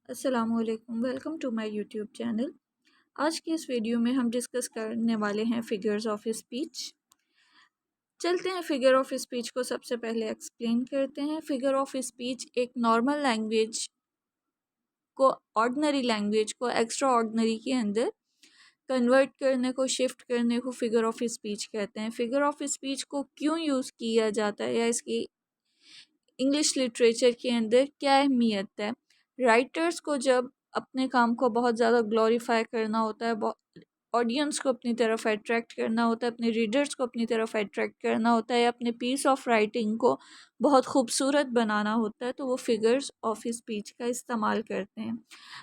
अस्सलामुअलैकुम, welcome to my YouTube channel. आज की इस वीडियो में हम डिस्कस करने वाले हैं फिगर्स ऑफ स्पीच। चलते हैं फिगर ऑफ स्पीच को सबसे पहले एक्सप्लेन करते हैं। फिगर ऑफ स्पीच एक नॉर्मल लैंग्वेज को ऑर्डिनरी लैंग्वेज को एक्स्ट्रा ऑर्डिनरी के अंदर कन्वर्ट करने को, शिफ्ट करने को फिगर ऑफ स्पीच कहते हैं। फिगर ऑफ स्पीच को क्यों यूज़ किया जाता है या इसकी इंग्लिश लिटरेचर के अंदर क्या अहमियत है। राइटर्स को जब अपने काम को बहुत ज़्यादा ग्लोरीफाई करना होता है, ऑडियंस को अपनी तरफ अट्रैक्ट करना होता है, अपने रीडर्स को अपनी तरफ अट्रैक्ट करना होता है, या अपने पीस ऑफ राइटिंग को बहुत खूबसूरत बनाना होता है, तो वो फिगर्स ऑफ स्पीच का इस्तेमाल करते हैं।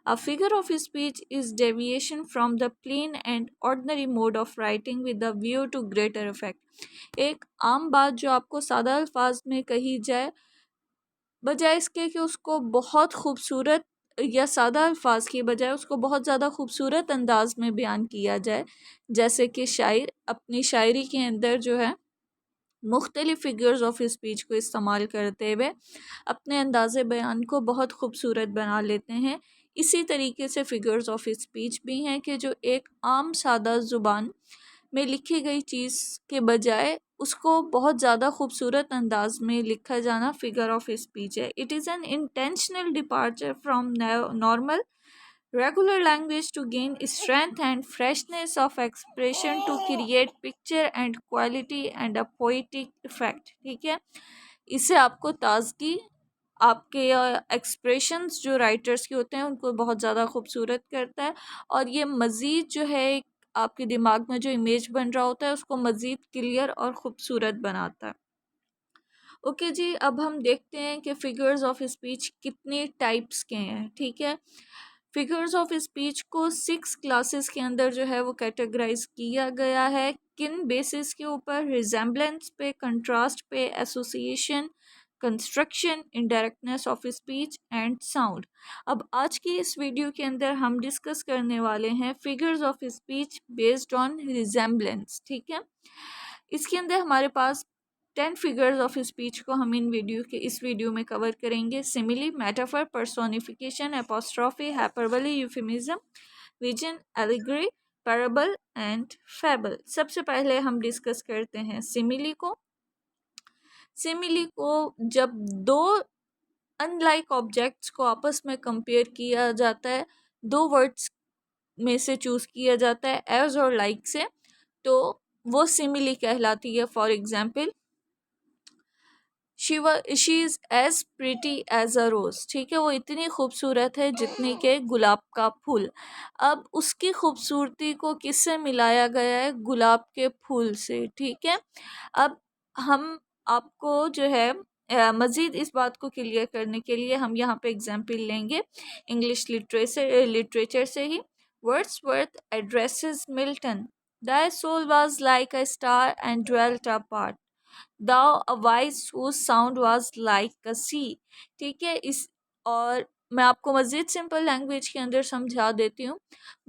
A figure of speech is deviation from the plain and ordinary mode of writing with the view to greater effect. एक आम बात जो आपको सादा अल्फाज में कही जाए, बजाय इसके कि उसको बहुत खूबसूरत या सादा अल्फाज की बजाय उसको बहुत ज़्यादा खूबसूरत अंदाज में बयान किया जाए, जैसे कि शायर अपनी शायरी के अंदर जो है मुख्तलिफ फिगर्स ऑफ स्पीच को इस्तेमाल करते हुए अपने अंदाज़े बयान को बहुत खूबसूरत बना लेते हैं। इसी तरीके से फिगर्स ऑफ स्पीच भी हैं कि जो एक आम सादा ज़ुबान में लिखी गई चीज़ के बजाय उसको बहुत ज़्यादा खूबसूरत अंदाज में लिखा जाना फिगर ऑफ स्पीच है। It is N intentional departure from normal regular language to gain strength and freshness of expression to create picture and quality and a poetic effect। ठीक है, इससे आपको ताजगी, आपके एक्सप्रेशंस जो राइटर्स के होते हैं उनको बहुत ज़्यादा खूबसूरत करता है, और ये मज़ीद जो है आपके दिमाग में जो इमेज बन रहा होता है उसको मज़ीद क्लियर और ख़ूबसूरत बनाता है। ओके जी, अब हम देखते हैं कि फिगर्स ऑफ स्पीच कितने टाइप्स के हैं। ठीक है, फिगर्स ऑफ स्पीच को 6 क्लासेस के अंदर जो है वो कैटेगराइज किया गया है। किन बेसिस के ऊपर? रिजेम्बलेंस पे, कंट्रास्ट पे, association, construction, indirectness of speech and sound. अब आज की इस वीडियो के अंदर हम डिस्कस करने वाले हैं figures of speech based on resemblance. ठीक है, इसके अंदर हमारे पास 10 फिगर्स ऑफ स्पीच को हम इस वीडियो में कवर करेंगे। Simile, metaphor, personification, apostrophe, hyperbole, euphemism, vision, allegory, parable and fable. सबसे पहले हम डिस्कस करते हैं सिमिली को। सिमिली को जब दो अनलाइक ऑब्जेक्ट्स को आपस में कंपेयर किया जाता है, दो वर्ड्स में से चूज किया जाता है एज और लाइक से, तो वो सिमिली कहलाती है। For example, she is as pretty as a rose. ठीक है, वो इतनी खूबसूरत है जितनी के गुलाब का फूल। अब उसकी खूबसूरती को किससे मिलाया गया है? गुलाब के फूल से। ठीक है, अब हम आपको जो है मज़ीद इस बात को क्लियर करने के लिए हम यहाँ पे एग्जाम्पल लेंगे इंग्लिश लिटरेचर से ही। Wordsworth addresses Milton, Thy soul was like a star and dwelt apart, thou a voice whose sound was like a sea। ठीक है, इस और मैं आपको मज़ीद सिंपल लैंग्वेज के अंदर समझा देती हूँ।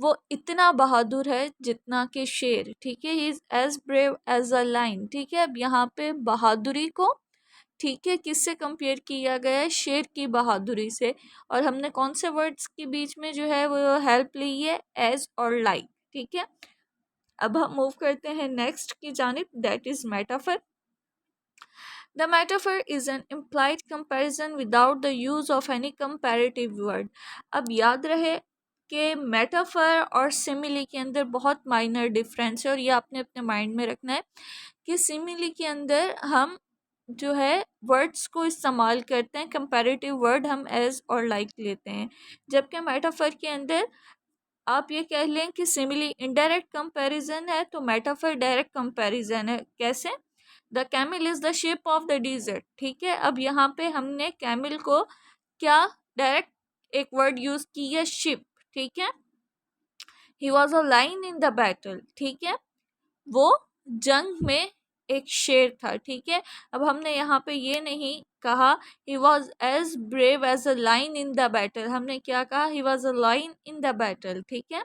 वो इतना बहादुर है जितना कि शेर। ठीक है, he is as brave as a lion. ठीक है, अब यहाँ पे बहादुरी को, ठीक है, किससे कंपेयर किया गया है? शेर की बहादुरी से। और हमने कौन से वर्ड्स के बीच में जो है वो हेल्प ली है? एज और लाइक। ठीक है, अब हम मूव करते हैं नेक्स्ट की जानिब, that is metaphor. The metaphor is an implied comparison without the use of any comparative word. अब याद रहे कि मेटाफर और सिमिली के अंदर बहुत माइनर डिफरेंस है, और ये आपने अपने माइंड में रखना है कि सिमिली के अंदर हम जो है वर्ड्स को इस्तेमाल करते हैं, कंपैरेटिव वर्ड हम एज और लाइक लेते हैं, जबकि मेटाफर के अंदर आप ये कह लें कि सिमिली इनडायरेक्ट कंपैरिजन है तो मेटाफर डायरेक्ट कंपैरिजन है। कैसे? The camel is the shape of the dessert. ठीक है, अब यहाँ पे हमने कैमिल को क्या डायरेक्ट एक वर्ड यूज की है? शिप। ठीक है, ही was a lion in the battle. ठीक है, वो जंग में एक शेर था। ठीक है, अब हमने यहाँ पे ये नहीं कहा he was as brave as a lion in the battle, हमने क्या कहा? He was a lion in the battle. ठीक है,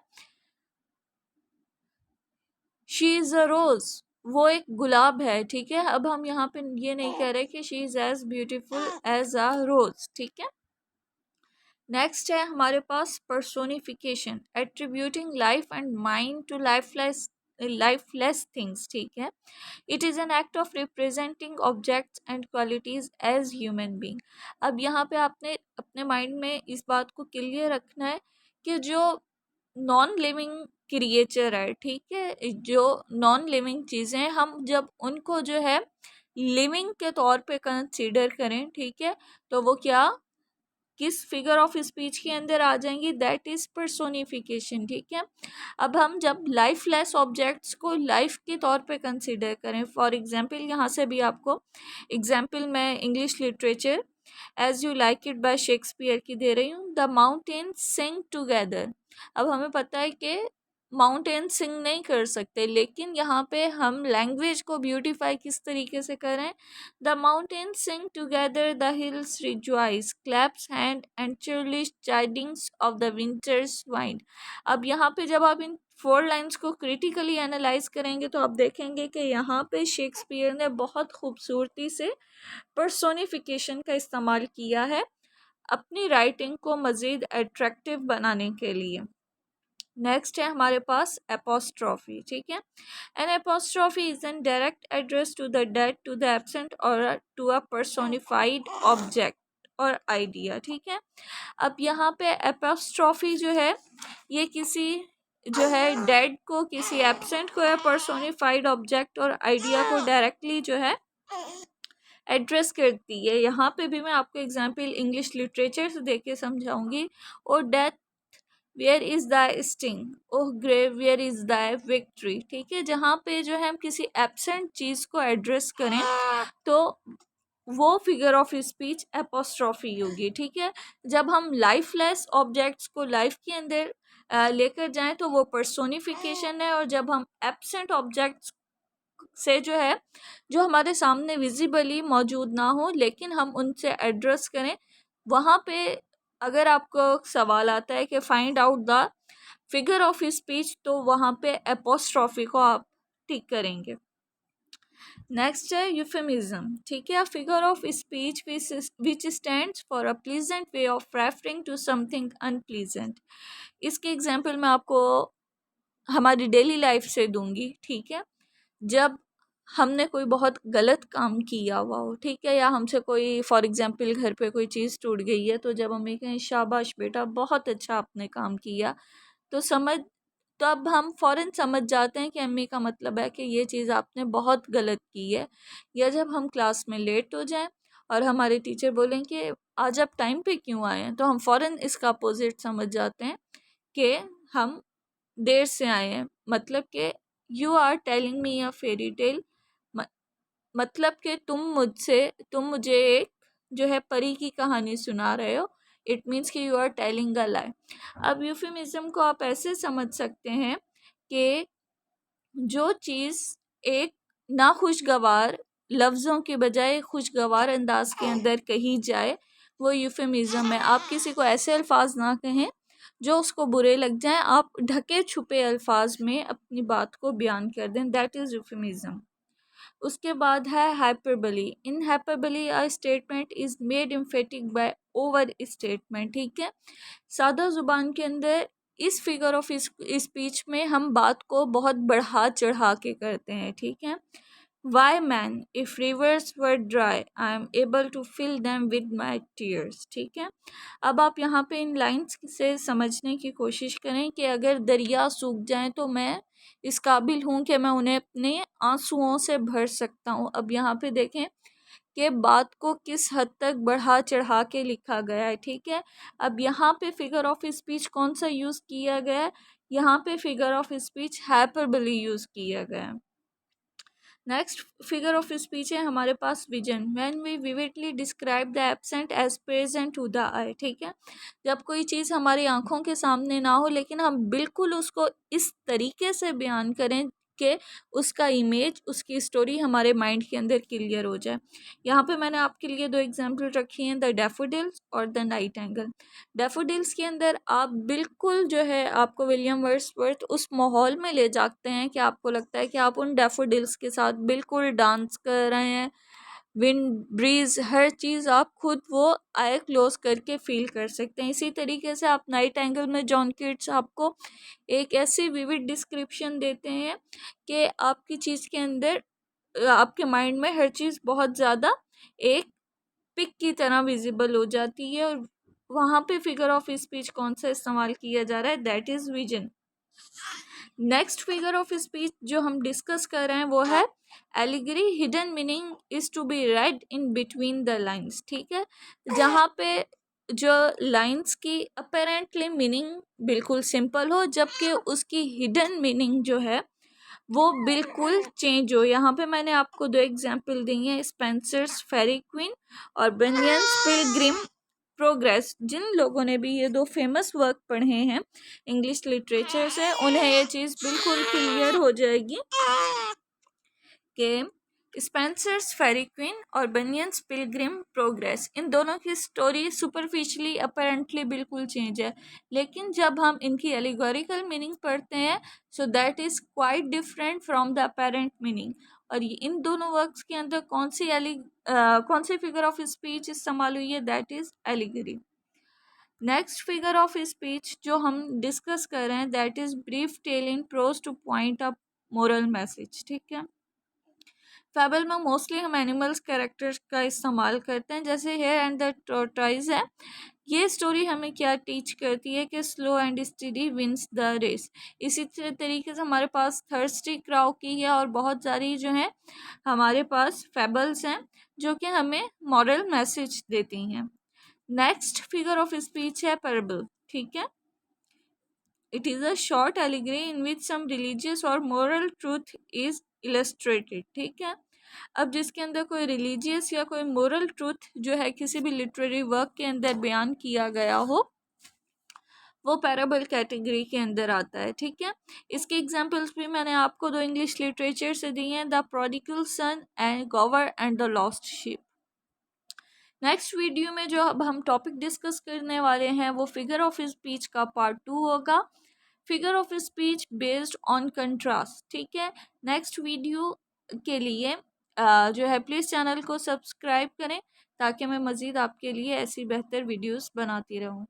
शी इज़ अ रोज, वो एक गुलाब है। ठीक है, अब हम यहाँ पे ये नहीं कह रहे कि she is as beautiful as a rose. ठीक है, नेक्स्ट है हमारे पास personification, attributing life and mind to lifeless things, ठीक है। It is an act of representing objects and qualities as human being. अब यहाँ पे आपने अपने माइंड में इस बात को क्लियर रखना है कि जो नॉन लिविंग क्रिएचर है, ठीक है, जो नॉन लिविंग चीज़ें हैं, हम जब उनको जो है लिविंग के तौर पे कंसीडर करें, ठीक है, तो वो क्या किस फिगर ऑफ स्पीच के अंदर आ जाएंगी, दैट इज पर्सोनिफिकेशन, ठीक है। अब हम जब लाइफलेस ऑब्जेक्ट्स को लाइफ के तौर पे कंसीडर करें, फॉर एग्जांपल यहाँ से भी आपको एग्जांपल मैं English literature as you like it by Shakespeare की दे रही हूँ। The mountains sing together. अब हमें पता है कि माउंटेन सिंग नहीं कर सकते, लेकिन यहाँ पे हम लैंग्वेज को ब्यूटीफाई किस तरीके से करें, the mountain sing together, the hills rejoice, claps hand and churlish chidings of the winter's wind. अब यहाँ पे जब आप इन 4 लाइन्स को क्रिटिकली एनालाइज करेंगे तो आप देखेंगे कि यहाँ पे शेक्सपियर ने बहुत खूबसूरती से पर्सोनिफिकेशन का इस्तेमाल किया है अपनी राइटिंग को मज़ीद अट्रैक्टिव बनाने के लिए। नेक्स्ट है हमारे पास एपोस्ट्रॉफी, ठीक है। An apostrophe is an direct address to the dead, to the absent और टू अ पर्सोनिफाइड ऑब्जेक्ट और आइडिया, ठीक है। अब यहाँ पे एपोस्ट्रॉफी जो है ये किसी जो है डेड को, किसी एब्सेंट को या पर्सोनिफाइड ऑब्जेक्ट और आइडिया को डायरेक्टली जो है एड्रेस करती है। यहाँ पे भी मैं आपको एग्जाम्पल इंग्लिश लिटरेचर से देख के समझाऊंगी। O death where is the sting, oh grave where is the victory, ठीक है। जहाँ पे जो है हम किसी एब्सेंट चीज को एड्रेस करें तो वो फिगर ऑफ स्पीच एपोस्ट्रॉफी होगी, ठीक है। जब हम लाइफलेस ऑब्जेक्ट्स को लाइफ के अंदर लेकर जाएं तो वो पर्सोनिफिकेशन है, और जब हम एब्सेंट ऑब्जेक्ट्स से जो है जो हमारे सामने विजिबली मौजूद ना हो लेकिन हम उनसे एड्रेस करें, वहाँ पे अगर आपको सवाल आता है कि find out the figure of speech, तो वहाँ पे एपोस्ट्रॉफी को आप टिक करेंगे। नेक्स्ट है यूफेमिज्म, ठीक है। Figure of speech which stands for a pleasant way of referring to something unpleasant. इसके एग्जाम्पल मैं आपको हमारी डेली लाइफ से दूंगी, ठीक है। जब हमने कोई बहुत गलत काम किया हुआ हो, ठीक है, या हमसे कोई फॉर एग्जांपल घर पे कोई चीज़ टूट गई है, तो जब हमें कहें शाबाश बेटा बहुत अच्छा आपने काम किया, तो तब हम फ़ौरन समझ जाते हैं कि अम्मी का मतलब है कि ये चीज़ आपने बहुत गलत की है। या जब हम क्लास में लेट हो जाएं और हमारे टीचर बोलें कि आज आप टाइम पे क्यों आए हैं, तो हम फ़ौरन इसका अपोजिट समझ जाते हैं कि हम देर से आए हैं, मतलब कि you are telling me a fairy tale, मतलब कि तुम मुझे एक जो है परी की कहानी सुना रहे हो। इट मीन्स कि यू आर टेलिंग अ लाई। अब यूफेमिज्म को आप ऐसे समझ सकते हैं कि जो चीज़ एक नाखुशगवार लफ्ज़ों के बजाय खुशगवार अंदाज के अंदर कही जाए वो यूफेमिज्म है। आप किसी को ऐसे अल्फाज ना कहें जो उसको बुरे लग जाएं, आप ढके छुपे अल्फाज में अपनी बात को बयान कर दें, दैट इज़ यूफेमिज्म। उसके बाद है hyperbole. In hyperbole a statement is made emphatic by over statement, ठीक है। सादा जुबान के अंदर इस फिगर ऑफ स्पीच में हम बात को बहुत बढ़ा चढ़ा के करते हैं, ठीक है। Why man if rivers were dry I am able to fill them with my tears, ठीक है। अब आप यहाँ पे इन लाइन्स से समझने की कोशिश करें कि अगर दरिया सूख जाए तो मैं इस काबिल हूँ कि मैं उन्हें अपने आंसुओं से भर सकता हूँ। अब यहाँ पे देखें कि बात को किस हद तक बढ़ा चढ़ा के लिखा गया है, ठीक है। अब यहाँ पे फिगर ऑफ स्पीच कौन सा यूज़ किया गया है, यहाँ पे figure of speech hyperbole use किया गया है। नेक्स्ट फिगर ऑफ स्पीच है हमारे पास vision. When we vividly describe the absent as present to the eye, ठीक है। जब कोई चीज़ हमारी आंखों के सामने ना हो लेकिन हम बिल्कुल उसको इस तरीके से बयान करें कि उसका इमेज, उसकी स्टोरी हमारे माइंड के अंदर क्लियर हो जाए। यहाँ पे मैंने आपके लिए 2 एग्जाम्पल रखी हैं, द डैफोडिल्स और द नाइट एंगल। डैफोडिल्स के अंदर आप बिल्कुल जो है आपको विलियम वर्ड्सवर्थ उस माहौल में ले जाते हैं कि आपको लगता है कि आप उन डैफोडिल्स के साथ बिल्कुल डांस कर रहे हैं, विंड, ब्रीज, हर चीज़ आप खुद वो आई क्लोज करके फील कर सकते हैं। इसी तरीके से आप नाइट एंगल में जॉन कीट्स आपको एक ऐसी विविड डिस्क्रिप्शन देते हैं कि आपकी चीज़ के अंदर आपके माइंड में हर चीज़ बहुत ज़्यादा एक पिक की तरह विजिबल हो जाती है। और वहाँ पे फिगर ऑफ स्पीच कौन सा इस्तेमाल किया जा रहा है, that is vision. Next figure of speech जो हम डिस्कस कर रहे हैं वो है allegory. Hidden meaning is to be read in between the lines. ठीक है, जहाँ पे जो लाइंस की अपेरेंटली मीनिंग बिल्कुल सिंपल हो, जबकि उसकी हिडन मीनिंग जो है वो बिल्कुल चेंज हो। यहाँ पे मैंने आपको दो एग्जाम्पल दी हैं, स्पेंसर्स फेरी क्वीन और बनियंस पिलग्रिम प्रोग्रेस। जिन लोगों ने भी ये दो फेमस वर्क पढ़े हैं इंग्लिश लिटरेचर से, उन्हें ये चीज़ बिल्कुल क्लियर हो जाएगी कि स्पेंसर्स फेरी क्वीन और बनियंस पिलग्रिम प्रोग्रेस, इन दोनों की स्टोरी सुपरफिशियली अपेरेंटली बिल्कुल चेंज है, लेकिन जब हम इनकी एलिगोरिकल मीनिंग पढ़ते हैं so that is quite different from the apparent meaning. और इन दोनों वर्क्स के अंदर कौन सी फिगर ऑफ स्पीच इस्तेमाल हुई है, that is allegory. Next figure of speech जो हम डिस्कस कर रहे हैं that is brief tale in prose to point up moral message. ठीक है, फेबल में मोस्टली हम एनिमल्स कैरेक्टर्स का इस्तेमाल करते हैं, जैसे हेयर एंड द टॉर्टोइज है। ये स्टोरी हमें क्या टीच करती है कि slow and study wins the race. इसी तरीके से हमारे पास थर्स्टी क्राउ की है और बहुत सारी जो है हमारे पास फेबल्स हैं जो कि हमें मॉरल मैसेज देती हैं। नेक्स्ट फिगर ऑफ स्पीच है पैराबल। ठीक है, it is a short allegory in which some religious और मोरल ट्रूथ इज इलस्ट्रेटेड। ठीक है, अब जिसके अंदर कोई रिलीजियस या कोई मोरल ट्रूथ जो है किसी भी लिटरेरी वर्क के अंदर बयान किया गया हो वो पैराबल कैटेगरी के अंदर आता है। ठीक है, इसके एग्जांपल्स भी मैंने आपको दो इंग्लिश लिटरेचर से दिए हैं, द प्रोडिगल सन एंड गोवर and the lost sheep. Next video में जो अब हम टॉपिक डिस्कस करने वाले हैं वो फिगर ऑफ स्पीच का पार्ट 2 होगा, figure of speech based on contrast. ठीक है, नेक्स्ट वीडियो के लिए जो है प्लीज़ चैनल को सब्सक्राइब करें ताकि मैं मज़ीद आपके लिए ऐसी बेहतर वीडियोस बनाती रहूं।